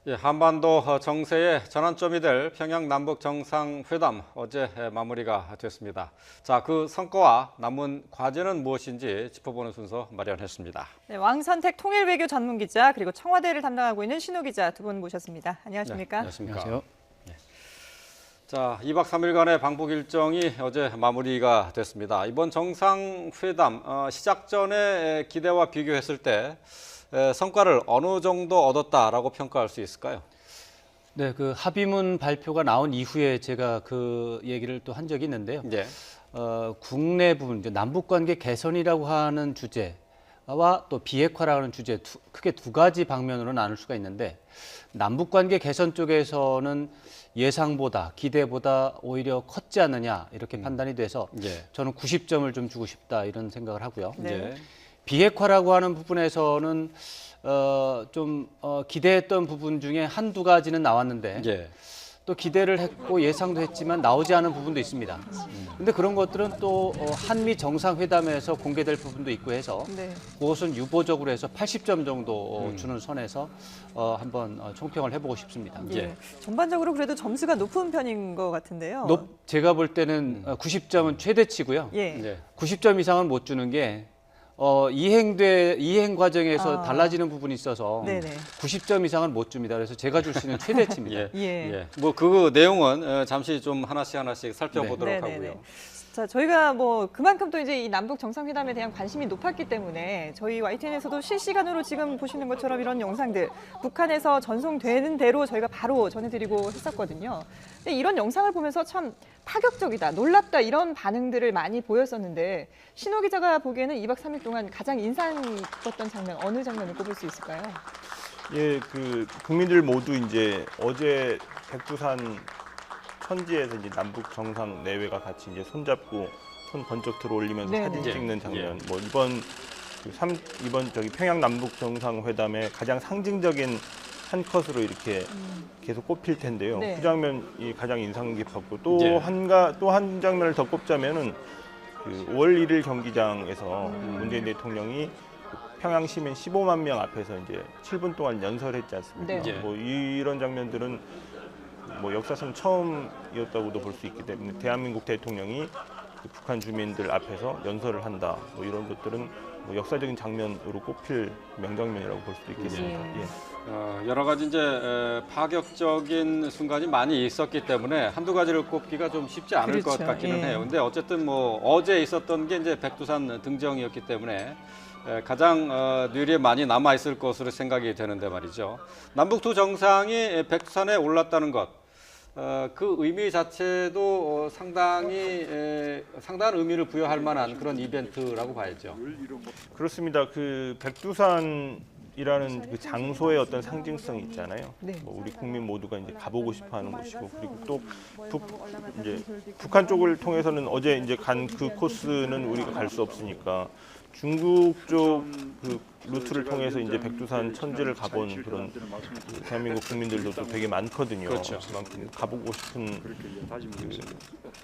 예, 한반도 정세의 전환점이 될 평양 남북 정상회담 어제 마무리가 됐습니다. 자, 그 성과와 남은 과제는 무엇인지 짚어보는 순서 마련했습니다. 네, 왕선택 통일외교 전문기자 그리고 청와대를 담당하고 있는 신우 기자 두 분 모셨습니다. 안녕하십니까? 네, 안녕하십니까? 안녕하세요. 자, 2박 3일간의 방북 일정이 어제 마무리가 됐습니다. 이번 정상회담 시작 전에 기대와 비교했을 때 성과를 어느 정도 얻었다라고 평가할 수 있을까요? 네, 그 합의문 발표가 나온 이후에 제가 그 얘기를 또 한 적이 있는데요. 예. 국내 부분, 이제 남북 관계 개선이라고 하는 주제와 또 비핵화라고 하는 주제 크게 두 가지 방면으로 나눌 수가 있는데 남북 관계 개선 쪽에서는 예상보다 기대보다 오히려 컸지 않느냐 이렇게 판단이 돼서 예. 저는 90점을 좀 주고 싶다 이런 생각을 하고요. 네. 예. 비핵화라고 하는 부분에서는 기대했던 부분 중에 한두 가지는 나왔는데 예. 또 기대를 했고 예상도 했지만 나오지 않은 부분도 있습니다. 근데 그런 것들은 또 한미 정상회담에서 공개될 부분도 있고 해서 네. 그것은 유보적으로 해서 80점 정도 주는 선에서 한번 총평을 해보고 싶습니다. 예. 전반적으로 그래도 점수가 높은 편인 것 같은데요. 제가 볼 때는 90점은 최대치고요. 예. 예. 90점 이상은 못 주는 게 이행 과정에서 달라지는 부분이 있어서 네네. 90점 이상은 못 줍니다. 그래서 제가 줄 수 있는 최대치입니다. 예. 예. 예. 뭐 그 내용은 잠시 좀 하나씩 살펴보도록 네. 네네네. 하고요. 자, 저희가 뭐 그만큼 또 이제 이 남북 정상회담에 대한 관심이 높았기 때문에 저희 YTN에서도 실시간으로 지금 보시는 것처럼 이런 영상들 북한에서 전송되는 대로 저희가 바로 전해드리고 했었거든요. 근데 이런 영상을 보면서 참 파격적이다, 놀랍다 이런 반응들을 많이 보였었는데 신호 기자가 보기에는 2박 3일 동안 가장 인상 깊었던 장면 어느 장면을 꼽을 수 있을까요? 예, 그 국민들 모두 이제 어제 백두산 천지에서 이제 남북 정상 내외가 같이 이제 손잡고 손 번쩍 들어올리면서 네. 사진 예. 찍는 장면. 예. 뭐 이번 저기 평양 남북 정상 회담의 가장 상징적인 한 컷으로 이렇게 계속 꼽힐 텐데요. 네. 그 장면이 가장 인상 깊었고 예. 또 한 장면을 더 꼽자면은 그 5월 1일 경기장에서 문재인 대통령이 평양 시민 15만 명 앞에서 이제 7분 동안 연설했지 않습니까? 네. 예. 뭐 이런 장면들은 뭐 역사상 처음이었다고도 볼 수 있기 때문에 대한민국 대통령이 그 북한 주민들 앞에서 연설을 한다. 뭐 이런 것들은 뭐 역사적인 장면으로 꼽힐 명장면이라고 볼 수도 있겠습니다. 예. 예. 여러 가지 이제 파격적인 순간이 많이 있었기 때문에 한두 가지를 꼽기가 좀 쉽지 않을 그렇죠. 것 같기는 예. 해요. 근데 어쨌든 뭐 어제 있었던 게 이제 백두산 등정이었기 때문에 가장 뇌리에 많이 남아 있을 것으로 생각이 되는데 말이죠. 남북 두 정상이 백두산에 올랐다는 것. 그 의미 자체도 상당한 의미를 부여할 만한 그런 이벤트라고 봐야죠. 그렇습니다. 그 백두산이라는 그 장소의 어떤 상징성이 있잖아요. 네. 뭐 우리 국민 모두가 이제 가보고 싶어하는 곳이고 그리고 또 이제 북한 쪽을 통해서는 어제 이제 간 그 코스는 우리가 갈 수 없으니까 중국 쪽 그 루트를 통해서 이제 백두산 천지를 가본 그런 그 대한민국 국민들도 또 되게 많거든요. 그렇죠. 그만큼 가보고 싶은 그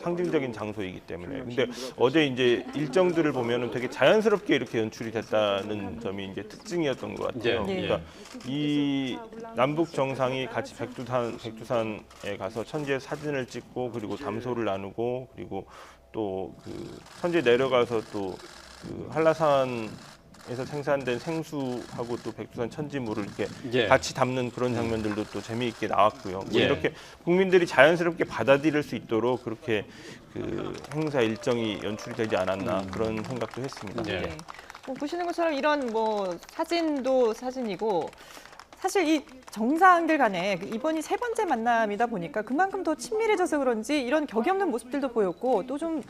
상징적인 장소이기 때문에. 근데 어제 이제 일정들을 보면은 되게 자연스럽게 이렇게 연출이 됐다는 점이 이제 특징이었던 것 같아요. 예. 그러니까 이 남북 정상이 같이 백두산에 가서 천지의 사진을 찍고 그리고 담소를 나누고 그리고 또 그 천지에 내려가서 또 그 한라산에서 생산된 생수하고 또 백두산 천지물을 이렇게 예. 같이 담는 그런 장면들도 또 재미있게 나왔고요. 뭐 예. 이렇게 국민들이 자연스럽게 받아들일 수 있도록 그렇게 그 행사 일정이 연출이 되지 않았나 그런 생각도 했습니다. 예. 네. 뭐 보시는 것처럼 이런 뭐 사진도 사진이고 사실 이 정상들 간에 이번이 세 번째 만남이다 보니까 그만큼 더 친밀해져서 그런지 이런 격이 없는 모습들도 보였고 또 좀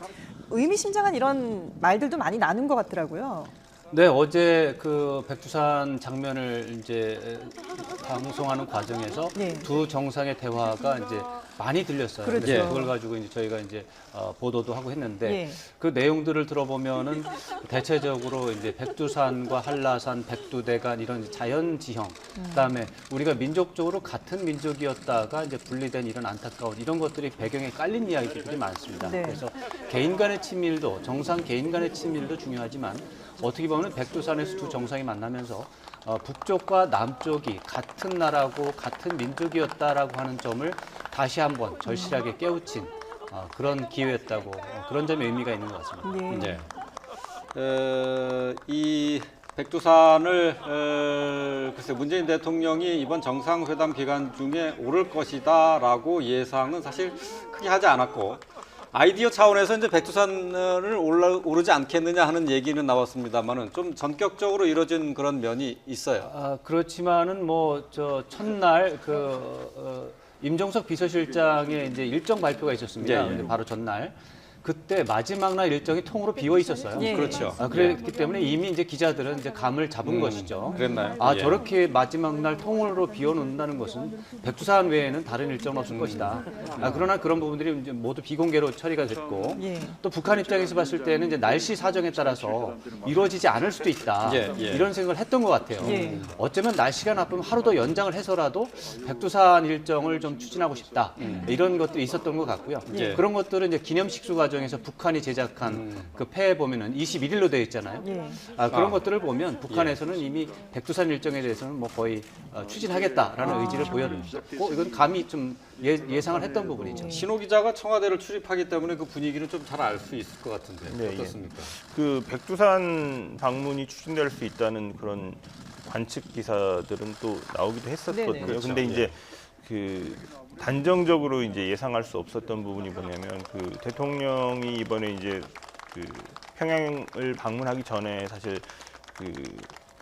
의미심장한 이런 말들도 많이 나눈 것 같더라고요. 네, 어제 그 백두산 장면을 이제 방송하는 과정에서 네. 두 정상의 대화가 이제 많이 들렸어요. 그렇죠. 그래서 그걸 가지고 이제 저희가 이제 보도도 하고 했는데 예. 그 내용들을 들어보면은 대체적으로 이제 백두산과 한라산, 백두대간 이런 자연 지형, 그다음에 우리가 민족적으로 같은 민족이었다가 이제 분리된 이런 안타까운 이런 것들이 배경에 깔린 이야기들이 많습니다. 네. 그래서 개인 간의 친밀도, 정상 개인 간의 친밀도 중요하지만 어떻게 보면 백두산에서 두 정상이 만나면서 북쪽과 남쪽이 같은 나라고 같은 민족이었다라고 하는 점을 다시 한번 절실하게 깨우친 그런 기회였다고 그런 점에 의미가 있는 것 같습니다. 네. 이 백두산을 글쎄 문재인 대통령이 이번 정상회담 기간 중에 오를 것이다라고 예상은 사실 크게 하지 않았고 아이디어 차원에서 이제 백두산을 오르지 않겠느냐 하는 얘기는 나왔습니다만은 좀 전격적으로 이루어진 그런 면이 있어요. 그렇지만은 뭐 저 첫날 임종석 비서실장의 이제 일정 발표가 있었습니다. 예, 예. 근데 바로 전날 그때 마지막 날 일정이 통으로 비어 있었어요. 예. 그렇죠. 그랬기 때문에 이미 이제 기자들은 이제 감을 잡은 것이죠. 그랬나요? 예. 저렇게 마지막 날 통으로 비워놓는다는 것은 백두산 외에는 다른 일정은 없을 것이다. 그러나 그런 부분들이 이제 모두 비공개로 처리가 됐고 예. 또 북한 입장에서 봤을 때는 이제 날씨 사정에 따라서 이루어지지 않을 수도 있다. 예, 예. 이런 생각을 했던 것 같아요. 예. 어쩌면 날씨가 나쁘면 하루 더 연장을 해서라도 백두산 일정을 좀 추진하고 싶다. 이런 것들이 있었던 것 같고요. 예. 그런 것들은 이제 기념식수 과정에서 북한이 제작한 그 패에 보면은 21일로 되어 있잖아요. 예. 그런 것들을 보면 북한에서는 이미 백두산 일정에 대해서는 뭐 거의 추진하겠다라는 의지를 보였고 이건 감히 좀 예상을 했던 부분이죠. 신호 기자가 청와대를 출입하기 때문에 그 분위기는 좀 잘 알 수 있을 것 같은데 네, 어떻습니까? 그 백두산 방문이 추진될 수 있다는 그런 관측 기사들은 또 나오기도 했었거든요. 네네. 그렇죠. 근데 예. 이제 그 단정적으로 이제 예상할 수 없었던 부분이 뭐냐면 그 대통령이 이번에 이제 그 평양을 방문하기 전에 사실 그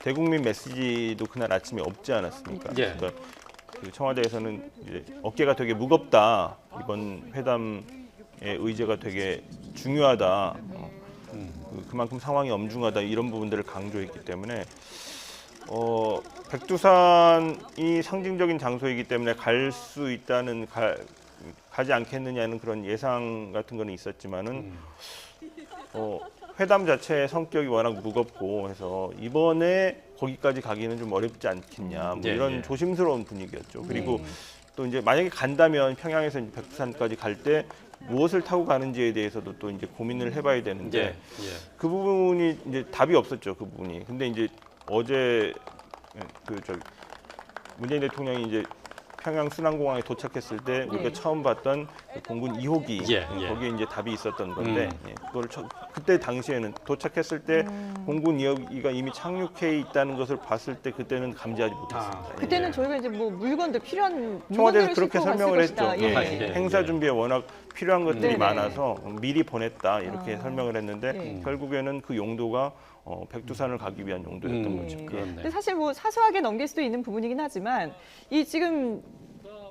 대국민 메시지도 그날 아침에 없지 않았습니까? 예. 그러니까 그 청와대에서는 이제 어깨가 되게 무겁다. 이번 회담의 의제가 되게 중요하다. 그만큼 상황이 엄중하다. 이런 부분들을 강조했기 때문에 백두산이 상징적인 장소이기 때문에 갈 수 있다는 가지 않겠느냐는 그런 예상 같은 거는 있었지만은 회담 자체의 성격이 워낙 무겁고 해서 이번에 거기까지 가기는 좀 어렵지 않겠냐 뭐 예, 이런 예. 조심스러운 분위기였죠. 그리고 또 이제 만약에 간다면 평양에서 이제 백두산까지 갈 때 무엇을 타고 가는지에 대해서도 또 이제 고민을 해봐야 되는데 예. 예. 그 부분이 이제 답이 없었죠. 그 부분이. 근데 이제 어제 문재인 대통령이 이제 평양 순안공항에 도착했을 때 우리가 처음 봤던 그 공군 2호기 예, 예. 거기에 이제 답이 있었던 건데 그걸 그때 당시에는 도착했을 때 공군 2호기가 이미 착륙해 있다는 것을 봤을 때 그때는 감지하지 못했습니다. 그때는 예. 저희가 이제 뭐 물건들 필요한 청와대에서 물건들을 그렇게 싣고 갔을 설명을 했죠. 것이다. 예. 예. 행사 준비에 워낙 필요한 것들이 네네. 많아서 미리 보냈다 이렇게 설명을 했는데 예. 결국에는 그 용도가 백두산을 가기 위한 용도였던 거죠. 그렇네. 근데 사실 뭐 사소하게 넘길 수도 있는 부분이긴 하지만 이 지금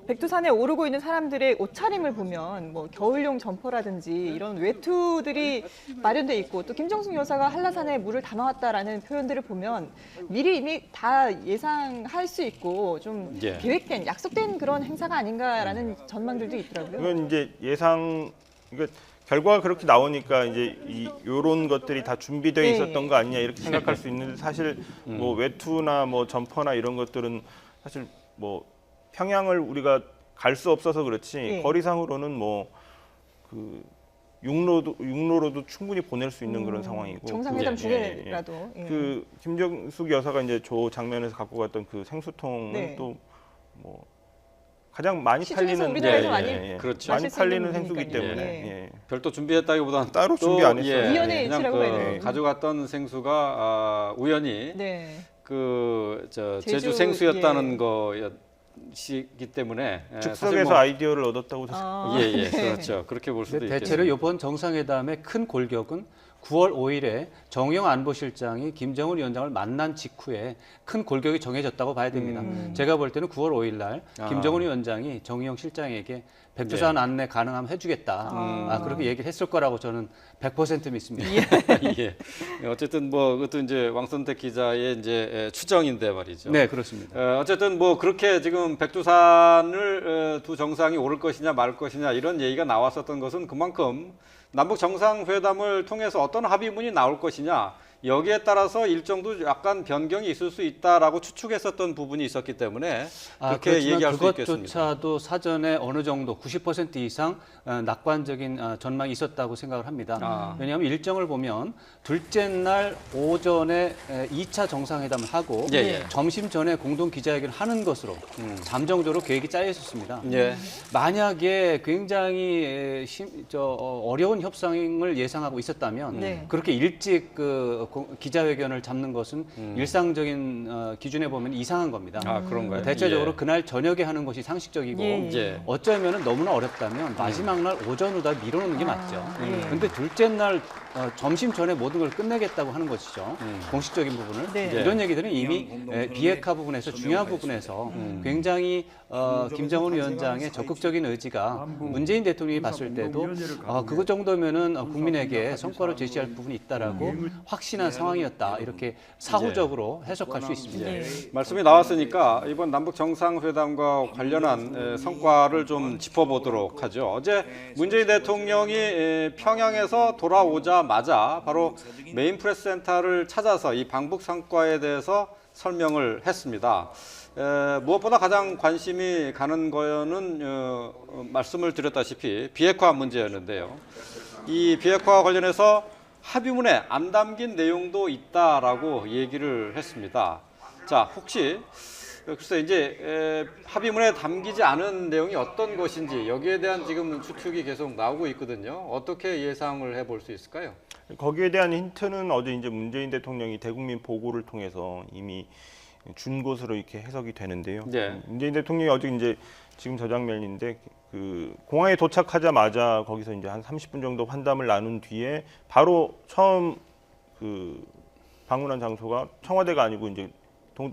백두산에 오르고 있는 사람들의 옷차림을 보면 뭐 겨울용 점퍼라든지 이런 외투들이 마련돼 있고 또 김정숙 여사가 한라산에 물을 담아왔다라는 표현들을 보면 미리 이미 다 예상할 수 있고 좀 예. 계획된 약속된 그런 행사가 아닌가라는 전망들도 있더라고요. 이건 이제 결과가 그렇게 나오니까 이제 요런 것들이 다 준비되어 네. 있었던 거 아니냐 이렇게 생각할 수 있는데 사실 뭐 외투나 뭐 점퍼나 이런 것들은 사실 뭐 평양을 우리가 갈 수 없어서 그렇지 예. 거리상으로는 뭐 그 육로로도 충분히 보낼 수 있는 그런 상황이고 정상회담 그- 중에라도 예. 그 김정숙 여사가 이제 조 장면에서 갖고 갔던 그 생수통은 네. 또 뭐 가장 많이 시중에서 팔리는 우리나라에서 많이 마실 그렇죠. 많이 수 있는 팔리는 생수기 거니까요. 때문에 예. 예. 별도 준비했다기보다는 따로 또, 준비 안 했어요. 이연의 그냥 일치라고 봐야 돼요. 가져갔던 생수가 우연히 네. 제주 생수였다는 것이기 때문에 사실 즉석에서 뭐- 아이디어를 얻었다고 예, 그렇죠. 그렇게 볼 수도 근데 있겠죠. 대체로 이번 정상회담의 큰 골격은 9월 5일에 정의용 안보실장이 김정은 위원장을 만난 직후에 큰 골격이 정해졌다고 봐야 됩니다. 제가 볼 때는 9월 5일 날 김정은 위원장이 정의용 실장에게 백두산 안내 가능하면 해주겠다. 그렇게 얘기를 했을 거라고 저는 100% 믿습니다. 예. 어쨌든 뭐 그것도 이제 왕선택 기자의 이제 추정인데 말이죠. 네, 그렇습니다. 어쨌든 뭐 그렇게 지금 백두산을 두 정상이 오를 것이냐 말 것이냐 이런 얘기가 나왔었던 것은 그만큼 남북 정상회담을 통해서 어떤 합의문이 나올 것이냐 여기에 따라서 일정도 약간 변경이 있을 수 있다라고 추측했었던 부분이 있었기 때문에 그렇게 그렇지만 얘기할 수 있겠습니다. 그것조차도 사전에 어느 정도 90% 이상 낙관적인 전망이 있었다고 생각을 합니다. 왜냐하면 일정을 보면 둘째 날 오전에 2차 정상회담을 하고 예, 예. 점심 전에 공동 기자회견을 하는 것으로 잠정적으로 계획이 짜여 있었습니다. 예. 만약에 굉장히 어려운 협상을 예상하고 있었다면 네. 그렇게 일찍 기자회견을 잡는 것은 일상적인 기준에 보면 이상한 겁니다. 아, 그런가요? 대체적으로 예. 그날 저녁에 하는 것이 상식적이고 예. 예. 어쩌면 너무나 어렵다면 마지막 날 오전으로 다 밀어놓는 게 맞죠. 그런데 둘째 날 점심 전에 모든 걸 끝내겠다고 하는 것이죠. 공식적인 부분을. 네. 이런 얘기들은 이미 비핵화 부분에서 중요한 부분에서 굉장히 김정은 위원장의 적극적인 의지가 문재인 대통령이 봤을 때도 그것 정도면은 국민에게 성과를 제시할 부분이 있다라고 확신한 상황이었다. 이렇게 사후적으로 해석할 수 있습니다. 네. 말씀이 나왔으니까 이번 남북 정상회담과 관련한 성과를 좀 짚어보도록 하죠. 어제 문재인 대통령이 평양에서 돌아오자마자 바로 메인 프레스 센터를 찾아서 이 방북 성과에 대해서 설명을 했습니다. 무엇보다 가장 관심이 가는 거는 말씀을 드렸다시피 비핵화 문제였는데요. 이 비핵화와 관련해서 합의문에 안 담긴 내용도 있다라고 얘기를 했습니다. 자, 혹시 글쎄 이제 합의문에 담기지 않은 내용이 어떤 것인지 여기에 대한 지금 추측이 계속 나오고 있거든요. 어떻게 예상을 해볼 수 있을까요? 거기에 대한 힌트는 어제 이제 문재인 대통령이 대국민 보고를 통해서 이미 준 것으로 이렇게 해석이 되는데요. 네. 문재인 대통령이 어제 이제 지금 저 장면인데 그 공항에 도착하자마자 거기서 이제 한 30분 정도 환담을 나눈 뒤에 바로 처음 그 방문한 장소가 청와대가 아니고 이제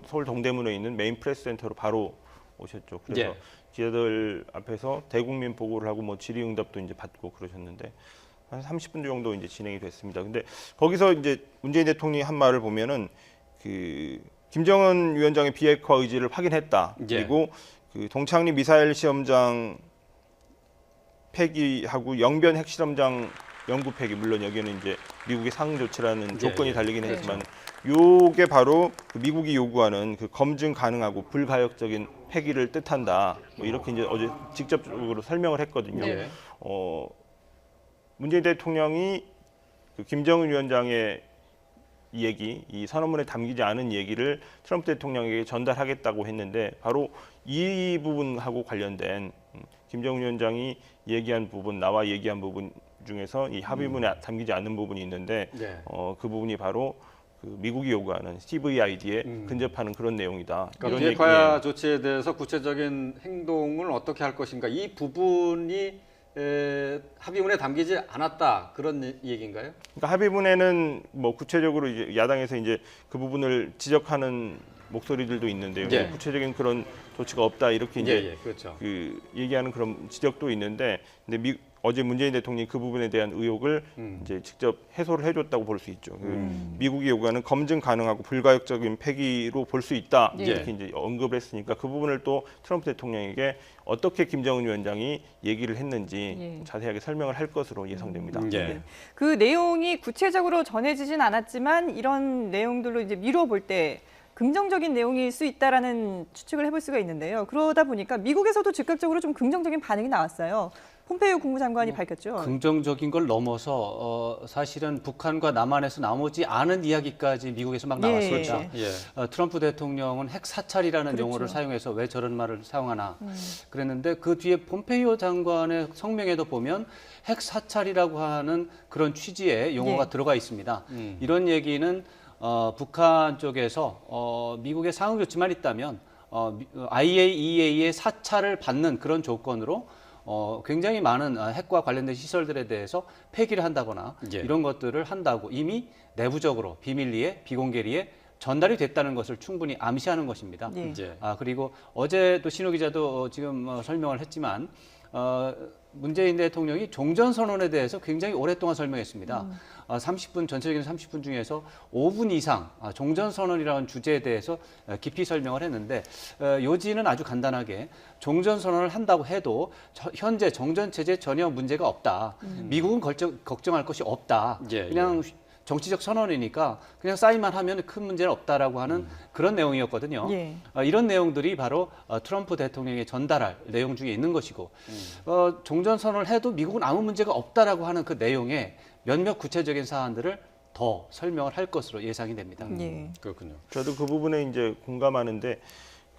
서울 동대문에 있는 메인 프레스 센터로 바로 오셨죠. 그래서 예. 기자들 앞에서 대국민 보고를 하고 뭐 질의응답도 이제 받고 그러셨는데 한 30분 정도 이제 진행이 됐습니다. 근데 거기서 이제 문재인 대통령이 한 말을 보면은 그 김정은 위원장의 비핵화 의지를 확인했다. 예. 그리고 그 동창리 미사일 시험장 폐기하고 영변 핵실험장 영구 폐기, 물론 여기는 이제 미국의 상응 조치라는 조건이 달리긴 했지만 요게 바로 그 미국이 요구하는 그 검증 가능하고 불가역적인 폐기를 뜻한다. 뭐 이렇게 이제 어제 직접적으로 설명을 했거든요. 네. 문재인 대통령이 그 김정은 위원장의 이 얘기, 이 선언문에 담기지 않은 얘기를 트럼프 대통령에게 전달하겠다고 했는데 바로 이 부분하고 관련된 김정은 위원장이 얘기한 부분, 나와 얘기한 부분 중에서 이 합의문에 담기지 않는 부분이 있는데 네. 그 부분이 바로 그 미국이 요구하는 CVID에 근접하는 그런 내용이다. 그러니까 이런 비핵화 얘기, 조치에 대해서 구체적인 행동을 어떻게 할 것인가 이 부분이 합의문에 담기지 않았다 그런 얘기인가요? 그러니까 합의문에는 뭐 구체적으로 이제 야당에서 이제 그 부분을 지적하는 목소리들도 있는데요. 예. 구체적인 그런 조치가 없다 이렇게 이제 그렇죠. 그 얘기하는 그런 지적도 있는데, 근데 어제 문재인 대통령이 그 부분에 대한 의혹을 이제 직접 해소를 해줬다고 볼 수 있죠. 미국이 요구하는 검증 가능하고 불가역적인 폐기로 볼 수 있다 예. 이렇게 이제 언급을 했으니까 그 부분을 또 트럼프 대통령에게 어떻게 김정은 위원장이 얘기를 했는지 예. 자세하게 설명을 할 것으로 예상됩니다. 예. 그 내용이 구체적으로 전해지진 않았지만 이런 내용들로 이제 미뤄볼 때 긍정적인 내용일 수 있다라는 추측을 해볼 수가 있는데요. 그러다 보니까 미국에서도 즉각적으로 좀 긍정적인 반응이 나왔어요. 폼페이오 국무장관이 밝혔죠. 긍정적인 걸 넘어서 사실은 북한과 남한에서 나오지 않은 이야기까지 미국에서 막 나왔습니다. 예. 트럼프 대통령은 핵 사찰이라는 그렇죠. 용어를 사용해서 왜 저런 말을 사용하나 그랬는데 그 뒤에 폼페이오 장관의 성명에도 보면 핵 사찰이라고 하는 그런 취지의 용어가 예. 들어가 있습니다. 이런 얘기는 북한 쪽에서 미국의 상응 조치만 있다면 IAEA의 사찰을 받는 그런 조건으로 굉장히 많은 핵과 관련된 시설들에 대해서 폐기를 한다거나 예. 이런 것들을 한다고 이미 내부적으로 비밀리에 비공개리에 전달이 됐다는 것을 충분히 암시하는 것입니다. 예. 이제 그리고 어제도 신호 기자도 지금 설명을 했지만 문재인 대통령이 종전선언에 대해서 굉장히 오랫동안 설명했습니다. 30분, 전체적인 30분 중에서 5분 이상 종전선언이라는 주제에 대해서 깊이 설명을 했는데 요지는 아주 간단하게 종전선언을 한다고 해도 현재 정전체제에 전혀 문제가 없다. 미국은 걱정할 것이 없다. 예, 그냥 정치적 선언이니까 그냥 사인만 하면 큰 문제는 없다라고 하는 그런 내용이었거든요. 예. 이런 내용들이 바로 트럼프 대통령이 전달할 내용 중에 있는 것이고 종전 선언을 해도 미국은 아무 문제가 없다라고 하는 그 내용에 몇몇 구체적인 사안들을 더 설명을 할 것으로 예상이 됩니다. 예. 그렇군요. 저도 그 부분에 이제 공감하는데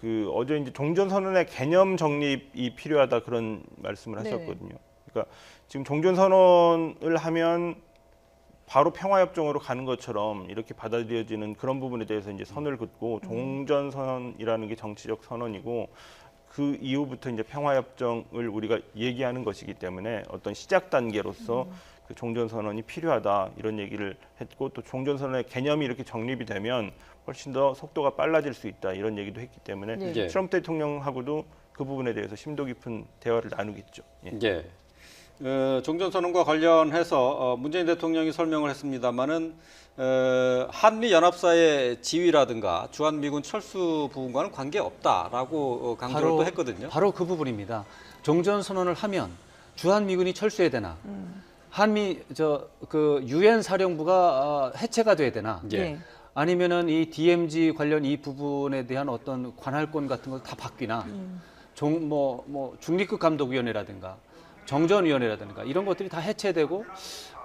그 어제 이제 종전 선언의 개념 정립이 필요하다 그런 말씀을 네네. 하셨거든요. 그러니까 지금 종전 선언을 하면 바로 평화협정으로 가는 것처럼 이렇게 받아들여지는 그런 부분에 대해서 이제 선을 긋고 종전 선언이라는 게 정치적 선언이고 그 이후부터 이제 평화협정을 우리가 얘기하는 것이기 때문에 어떤 시작 단계로서 그 종전 선언이 필요하다 이런 얘기를 했고 또 종전 선언의 개념이 이렇게 정립이 되면 훨씬 더 속도가 빨라질 수 있다 이런 얘기도 했기 때문에 네. 예. 트럼프 대통령하고도 그 부분에 대해서 심도 깊은 대화를 나누겠죠. 예. 예. 종전선언과 관련해서 문재인 대통령이 설명을 했습니다마는 한미 연합사의 지위라든가 주한미군 철수 부분과는 관계 없다라고 강조를 또 했거든요. 바로 그 부분입니다. 종전 선언을 하면 주한 미군이 철수해야 되나? 한미 그 유엔 사령부가 해체가 돼야 되나? 예. 예. 아니면은 이 DMZ 관련 이 부분에 대한 어떤 관할권 같은 거 다 바뀌나? 중립국 감독위원회라든가 정전위원회라든가 이런 것들이 다 해체되고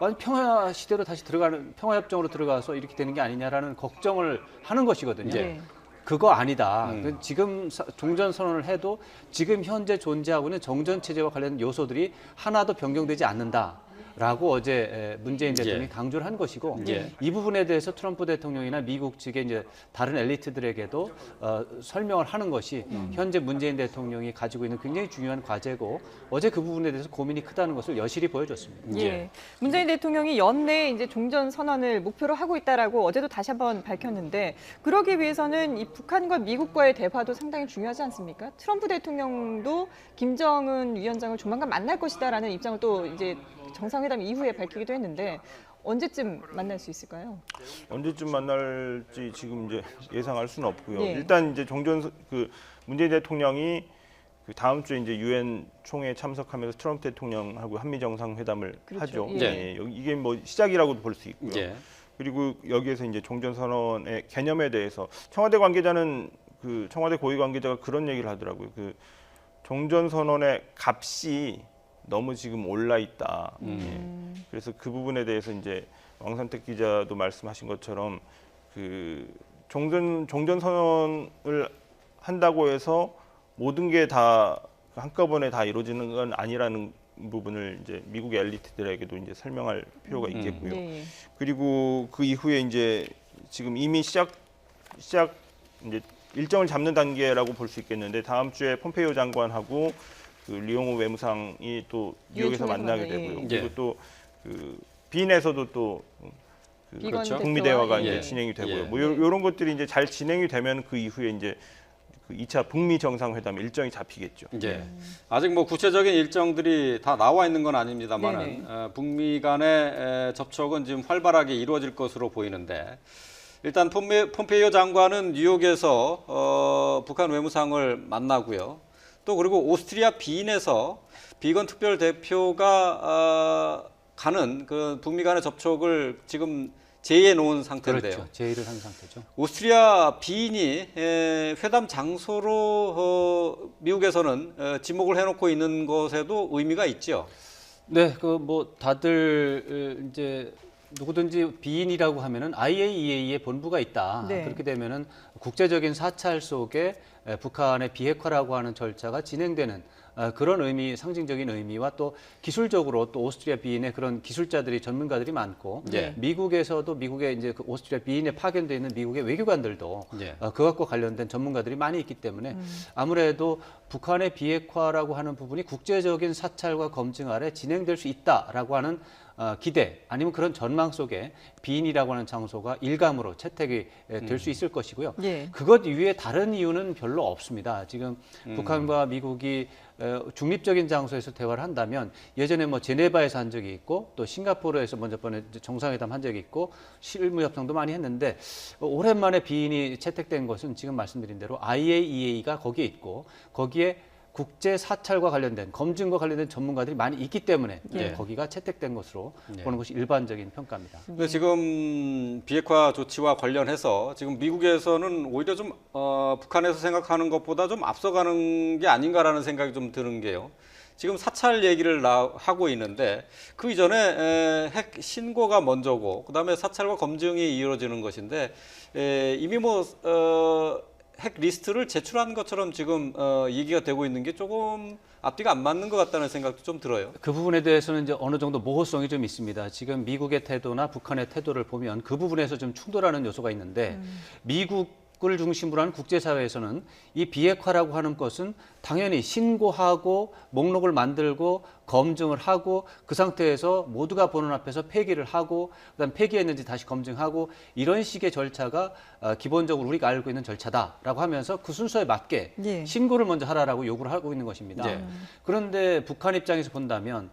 완전 평화 시대로 다시 들어가는 평화협정으로 들어가서 이렇게 되는 게 아니냐라는 걱정을 하는 것이거든요. 예. 그거 아니다. 지금 종전 선언을 해도 지금 현재 존재하고 있는 정전 체제와 관련된 요소들이 하나도 변경되지 않는다. 라고 어제 문재인 대통령이 예. 강조를 한 것이고 예. 이 부분에 대해서 트럼프 대통령이나 미국 측의 이제 다른 엘리트들에게도 설명을 하는 것이 현재 문재인 대통령이 가지고 있는 굉장히 중요한 과제고 어제 그 부분에 대해서 고민이 크다는 것을 여실히 보여줬습니다. 예. 문재인 대통령이 연내에 이제 종전 선언을 목표로 하고 있다라고 어제도 다시 한번 밝혔는데 그러기 위해서는 이 북한과 미국과의 대화도 상당히 중요하지 않습니까? 트럼프 대통령도 김정은 위원장을 조만간 만날 것이다라는 입장을 또 이제 정상회담 이후에 밝히기도 했는데 언제쯤 만날 수 있을까요? 언제쯤 만날지 지금 이제 예상할 수는 없고요. 예. 일단 이제 그 문재인 대통령이 그 다음 주에 이제 유엔 총회에 참석하면서 트럼프 대통령하고 한미 정상회담을 그렇죠. 하죠. 예. 예, 이게 뭐 시작이라고도 볼 수 있고요. 예. 그리고 여기에서 이제 종전 선언의 개념에 대해서 청와대 관계자는 그 청와대 고위 관계자가 그런 얘기를 하더라고요. 그 종전 선언의 값이 너무 지금 올라 있다. 예. 그래서 그 부분에 대해서 이제 왕선택 기자도 말씀하신 것처럼 그 종전 선언을 한다고 해서 모든 게 다 한꺼번에 다 이루어지는 건 아니라는 부분을 이제 미국의 엘리트들에게도 이제 설명할 필요가 있겠고요. 예. 그리고 그 이후에 이제 지금 이미 시작 이제 일정을 잡는 단계라고 볼 수 있겠는데 다음 주에 폼페이오 장관하고 그 리용호 외무상이 또 뉴욕에서 유엔 만나게 총회에서 되고요. 만나요. 예. 그리고 또 그 빈에서도 또 그 비건 그렇죠. 북미 대표와, 대화가 예. 이제 진행이 되고요. 예. 뭐 요런 것들이 이제 잘 진행이 되면 그 이후에 이제 그 2차 북미 정상회담 일정이 잡히겠죠. 예. 아직 뭐 구체적인 일정들이 다 나와 있는 건 아닙니다만은 네네. 북미 간의 접촉은 지금 활발하게 이루어질 것으로 보이는데 일단 폼페이오 장관은 뉴욕에서 북한 외무상을 만나고요. 또 그리고 오스트리아 빈에서 비건 특별 대표가 가는 그 북미 간의 접촉을 지금 제의해 놓은 상태인데요. 그렇죠. 제의를 한 상태죠. 오스트리아 빈이 회담 장소로 미국에서는 지목을 해놓고 있는 것에도 의미가 있죠. 네, 그 뭐 다들 이제 누구든지 비인이라고 하면은 IAEA의 본부가 있다. 네. 그렇게 되면은 국제적인 사찰 속에 북한의 비핵화라고 하는 절차가 진행되는 그런 의미, 상징적인 의미와 또 기술적으로 또 오스트리아 비인의 그런 기술자들이 전문가들이 많고 예. 미국에서도 미국의 이제 그 오스트리아 비인에 파견돼 있는 미국의 외교관들도 예. 그것과 관련된 전문가들이 많이 있기 때문에 아무래도 북한의 비핵화라고 하는 부분이 국제적인 사찰과 검증 아래 진행될 수 있다라고 하는 기대 아니면 그런 전망 속에 비인이라고 하는 장소가 일감으로 채택이 될 수 있을 것이고요. 예. 그것 이외에 다른 이유는 별로 없습니다. 지금 북한과 미국이 중립적인 장소에서 대화를 한다면 예전에 뭐 제네바에서 한 적이 있고 또 싱가포르에서 먼저 번에 정상회담 한 적이 있고 실무 협상도 많이 했는데 오랜만에 비인이 채택된 것은 지금 말씀드린 대로 IAEA가 거기에 있고 거기에 국제 사찰과 관련된 검증과 관련된 전문가들이 많이 있기 때문에 예. 거기가 채택된 것으로 예. 보는 것이 일반적인 평가입니다. 근데 지금 비핵화 조치와 관련해서 지금 미국에서는 오히려 좀 북한에서 생각하는 것보다 좀 앞서가는 게 아닌가라는 생각이 좀 드는 게요. 지금 사찰 얘기를 하고 있는데 그 이전에 핵 신고가 먼저고 그다음에 사찰과 검증이 이루어지는 것인데 이미 핵 리스트를 제출한 것처럼 지금 얘기가 되고 있는 게 조금 앞뒤가 안 맞는 것 같다는 생각도 좀 들어요. 그 부분에 대해서는 이제 어느 정도 모호성이 좀 있습니다. 지금 미국의 태도나 북한의 태도를 보면 그 부분에서 좀 충돌하는 요소가 있는데 미국을 중심으로 하는 국제사회에서는 이 비핵화라고 하는 것은 당연히 신고하고 목록을 만들고 검증을 하고 그 상태에서 모두가 보는 앞에서 폐기를 하고 그다음 폐기했는지 다시 검증하고 이런 식의 절차가 기본적으로 우리가 알고 있는 절차다라고 하면서 그 순서에 맞게 예. 신고를 먼저 하라라고 요구를 하고 있는 것입니다. 예. 그런데 북한 입장에서 본다면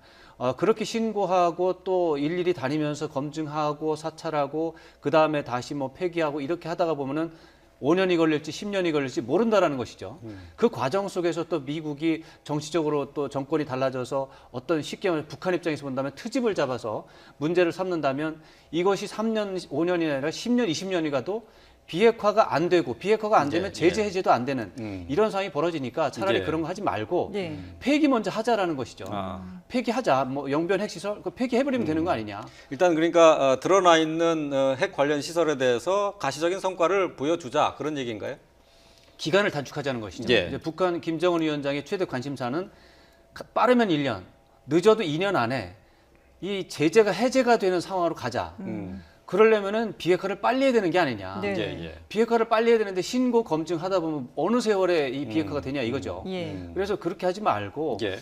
그렇게 신고하고 또 일일이 다니면서 검증하고 사찰하고 그 다음에 다시 뭐 폐기하고 이렇게 하다가 보면은 5년이 걸릴지 10년이 걸릴지 모른다라는 것이죠. 그 과정 속에서 또 미국이 정치적으로 또 정권이 달라져서 어떤 쉽게 말해 북한 입장에서 본다면 트집을 잡아서 문제를 삼는다면 이것이 3년, 5년이 아니라 10년, 20년이 가도 비핵화가 안 되고 비핵화가 안 되면 예, 제재 예. 해제도 안 되는 이런 상황이 벌어지니까 차라리 예. 그런 거 하지 말고 예. 폐기 먼저 하자라는 것이죠. 아. 폐기하자. 뭐 영변 핵시설 그 폐기해버리면 되는 거 아니냐. 일단 그러니까 드러나 있는 핵 관련 시설에 대해서 가시적인 성과를 보여주자 그런 얘기인가요? 기간을 단축하자는 것이죠. 예. 이제 북한 김정은 위원장의 최대 관심사는 빠르면 1년, 늦어도 2년 안에 이 제재가 해제가 되는 상황으로 가자. 그러려면은 비핵화를 빨리 해야 되는 게 아니냐. 네. 예. 비핵화를 빨리 해야 되는데 신고 검증하다 보면 어느 세월에 이 비핵화가 되냐 이거죠. 예. 그래서 그렇게 하지 말고 예.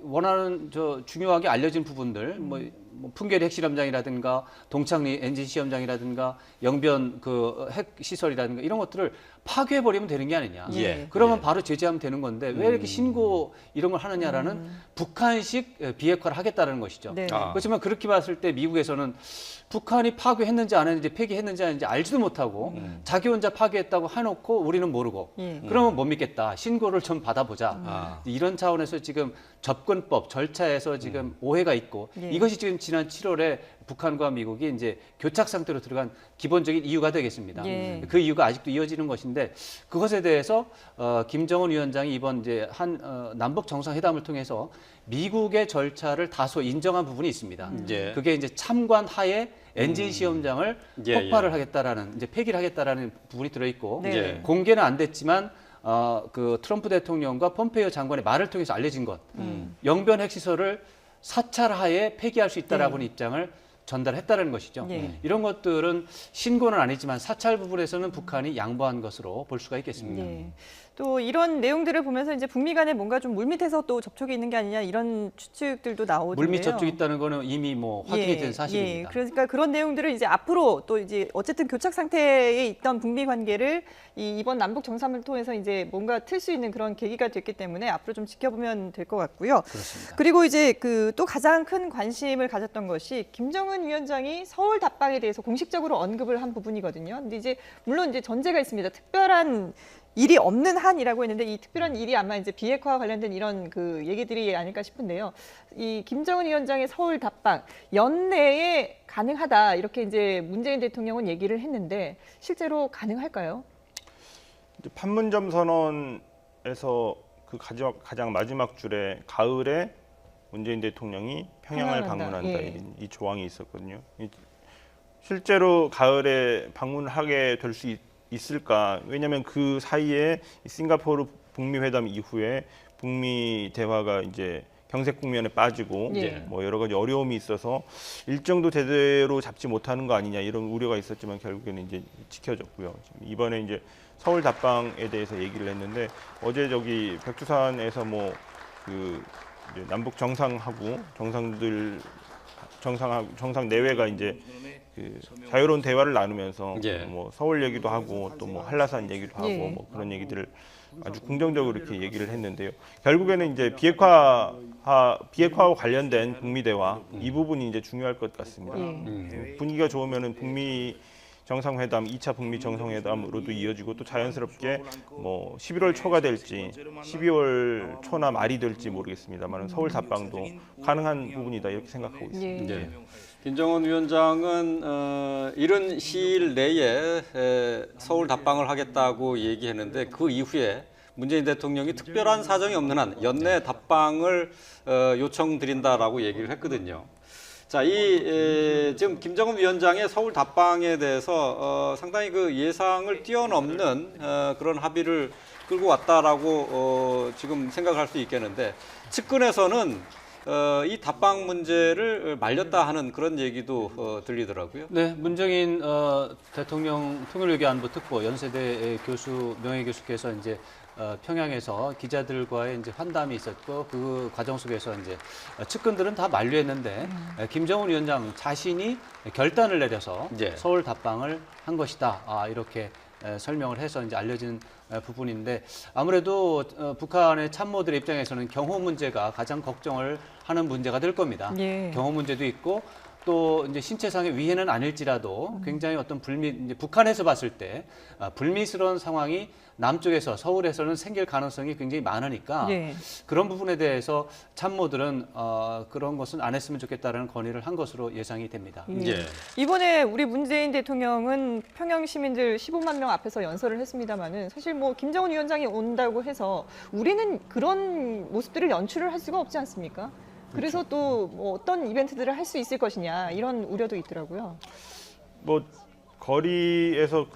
원하는 중요하게 알려진 부분들 뭐 풍계리 핵실험장이라든가 동창리 엔진 시험장이라든가 영변 그 핵 시설이라든가 이런 것들을 파괴해버리면 되는 게 아니냐. 예. 그러면 바로 제재하면 되는 건데 왜 이렇게 신고 이런 걸 하느냐라는 북한식 비핵화를 하겠다는 것이죠. 네. 아. 그렇지만 그렇게 봤을 때 미국에서는 북한이 파괴했는지 안 했는지 폐기했는지 안 했는지 알지도 못하고 자기 혼자 파괴했다고 해놓고 우리는 모르고 예. 그러면 못 믿겠다. 신고를 좀 받아보자. 아. 이런 차원에서 지금 접근법, 절차에서 지금 오해가 있고 예. 이것이 지금 지난 7월에 북한과 미국이 이제 교착 상태로 들어간 기본적인 이유가 되겠습니다. 예. 그 이유가 아직도 이어지는 것인데 그것에 대해서 김정은 위원장이 이번 이제 남북 정상회담을 통해서 미국의 절차를 다소 인정한 부분이 있습니다. 예. 그게 이제 참관 하에 엔진 시험장을 예, 폭발을 하겠다라는 이제 폐기를 하겠다라는 부분이 들어 있고 네. 예. 공개는 안 됐지만 그 트럼프 대통령과 폼페이오 장관의 말을 통해서 알려진 것 영변 핵시설을 사찰하에 폐기할 수 있다라고 하는 입장을 전달했다는 것이죠. 예. 이런 것들은 신고는 아니지만 사찰 부분에서는 북한이 양보한 것으로 볼 수가 있겠습니다. 예. 또 이런 내용들을 보면서 이제 북미 간에 뭔가 좀 물밑에서 또 접촉이 있는 게 아니냐 이런 추측들도 나오던데요. 물밑 접촉이 있다는 거는 이미 뭐 확인이 된 사실입니다. 예. 그러니까 그런 내용들을 이제 앞으로 또 이제 어쨌든 교착 상태에 있던 북미 관계를 이번 남북 정상을 통해서 이제 뭔가 틀 수 있는 그런 계기가 됐기 때문에 앞으로 좀 지켜보면 될 것 같고요. 그렇습니다. 그리고 이제 그 또 가장 큰 관심을 가졌던 것이 김정은 위원장이 서울 답방에 대해서 공식적으로 언급을 한 부분이거든요. 근데 이제 물론 이제 전제가 있습니다. 특별한 일이 없는 한이라고 했는데 이 특별한 일이 아마 이제 비핵화와 관련된 이런 그 얘기들이 아닐까 싶은데요. 이 김정은 위원장의 서울 답방 연내에 가능하다 이렇게 이제 문재인 대통령은 얘기를 했는데 실제로 가능할까요? 이제 판문점 선언에서 그 가장 마지막 줄에 가을에 문재인 대통령이 평양을 평양한다. 방문한다 예. 이 조항이 있었거든요. 실제로 가을에 방문하게 될 수 있을까? 왜냐하면 그 사이에 싱가포르 북미 회담 이후에 북미 대화가 이제 경색 국면에 빠지고 예. 뭐 여러 가지 어려움이 있어서 일정도 제대로 잡지 못하는 거 아니냐 이런 우려가 있었지만 결국에는 이제 지켜졌고요. 이번에 이제 서울 답방에 대해서 얘기를 했는데 어제 저기 백두산에서 뭐 그 남북 정상하고 정상 내외가 이제 그 자유로운 대화를 나누면서 예. 뭐 서울 얘기도 하고 또 뭐 한라산 얘기도 하고 예. 뭐 그런 얘기들을 아주 긍정적으로 이렇게 얘기를 했는데요. 결국에는 이제 비핵화와 관련된 북미 대화 이 부분이 이제 중요할 것 같습니다. 예. 분위기가 좋으면은 북미 정상회담, 2차 북미 정상회담으로도 이어지고 또 자연스럽게 뭐 11월 초가 될지 12월 초나 말이 될지 모르겠습니다만 서울 답방도 가능한 부분이다 이렇게 생각하고 있습니다. 네. 김정은 위원장은 이른 시일 내에 서울 답방을 하겠다고 얘기했는데 그 이후에 문재인 대통령이 특별한 사정이 없는 한 연내 답방을 요청드린다라고 얘기를 했거든요. 자, 지금 김정은 위원장의 서울 답방에 대해서 상당히 그 예상을 뛰어넘는 그런 합의를 끌고 왔다라고 지금 생각할 수 있겠는데 측근에서는 이 답방 문제를 말렸다 하는 그런 얘기도 들리더라고요. 네, 문정인 대통령 통일외교안보 특보 연세대 교수 명예교수께서 이제 평양에서 기자들과의 이제 환담이 있었고 그 과정 속에서 이제 측근들은 다 만류했는데 김정은 위원장 자신이 결단을 내려서 예. 서울 답방을 한 것이다. 이렇게 설명을 해서 이제 알려진 부분인데 아무래도 북한의 참모들의 입장에서는 경호 문제가 가장 걱정을 하는 문제가 될 겁니다. 예. 경호 문제도 있고 또 이제 신체상의 위해는 아닐지라도 굉장히 어떤 이제 북한에서 봤을 때 불미스러운 상황이 남쪽에서 서울에서는 생길 가능성이 굉장히 많으니까 예. 그런 부분에 대해서 참모들은 그런 것은 안 했으면 좋겠다라는 건의를 한 것으로 예상이 됩니다. 예. 이번에 우리 문재인 대통령은 평양 시민들 15만 명 앞에서 연설을 했습니다마는 사실 뭐 김정은 위원장이 온다고 해서 우리는 그런 모습들을 연출을 할 수가 없지 않습니까? 그래서 또 뭐 어떤 이벤트들을 할 수 있을 것이냐 이런 우려도 있더라고요. 뭐 거리에서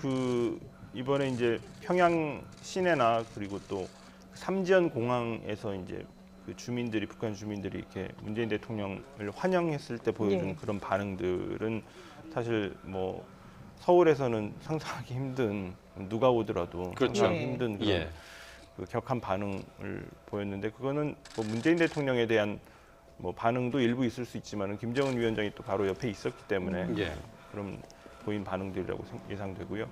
이번에 이제 평양 시내나 그리고 또 삼지연 공항에서 이제 북한 주민들이 이렇게 문재인 대통령을 환영했을 때 보여준 예. 그런 반응들은 사실 뭐 서울에서는 상상하기 힘든 누가 오더라도 그렇죠. 상상하기 예. 힘든 그런 예. 격한 반응을 보였는데 그거는 뭐 문재인 대통령에 대한 뭐 반응도 일부 있을 수 있지만은 김정은 위원장이 또 바로 옆에 있었기 때문에 예. 그런 보인 반응들이라고 예상되고요.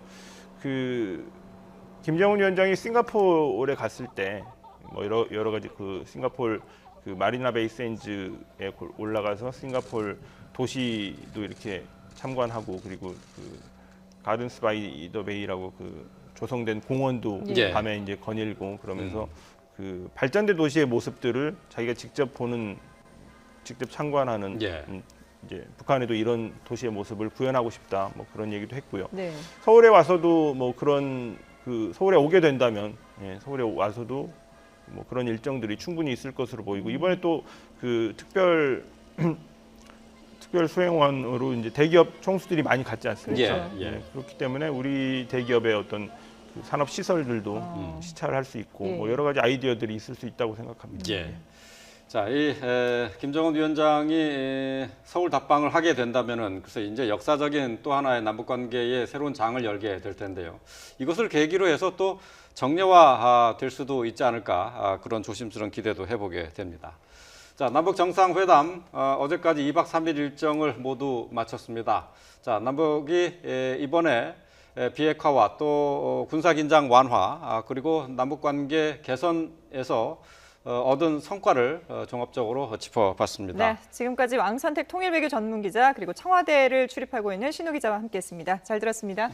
김정은 위원장이 싱가포르에 갔을 때 뭐 여러 가지 싱가포르 마리나 베이 샌즈에 올라가서 싱가포르 도시도 이렇게 참관하고 그리고 가든스 바이 더 베이라고 조성된 공원도 예. 밤에 이제 거닐고 그러면서 발전된 도시의 모습들을 자기가 직접 참관하는 예. 이제 북한에도 이런 도시의 모습을 구현하고 싶다 뭐 그런 얘기도 했고요. 네. 서울에 와서도 뭐 그런 서울에 오게 된다면 서울에 와서도 뭐 그런 일정들이 충분히 있을 것으로 보이고 이번에 또 특별 수행원으로 이제 대기업 총수들이 많이 갔지 않습니까? 예. 예. 그렇기 때문에 우리 대기업의 어떤 산업 시설들도 시찰을 할 수 있고 예. 뭐 여러 가지 아이디어들이 있을 수 있다고 생각합니다. 예. 자, 김정은 위원장이 서울 답방을 하게 된다면은 글쎄 이제 역사적인 또 하나의 남북 관계의 새로운 장을 열게 될 텐데요. 이것을 계기로 해서 또 정례화 될 수도 있지 않을까 그런 조심스러운 기대도 해보게 됩니다. 자, 남북 정상회담 어제까지 2박 3일 일정을 모두 마쳤습니다. 자, 남북이 이번에 비핵화와 또 군사긴장 완화 그리고 남북 관계 개선에서 얻은 성과를 종합적으로 짚어봤습니다. 네, 지금까지 왕선택 통일외교 전문기자 그리고 청와대를 출입하고 있는 신우 기자와 함께했습니다. 잘 들었습니다.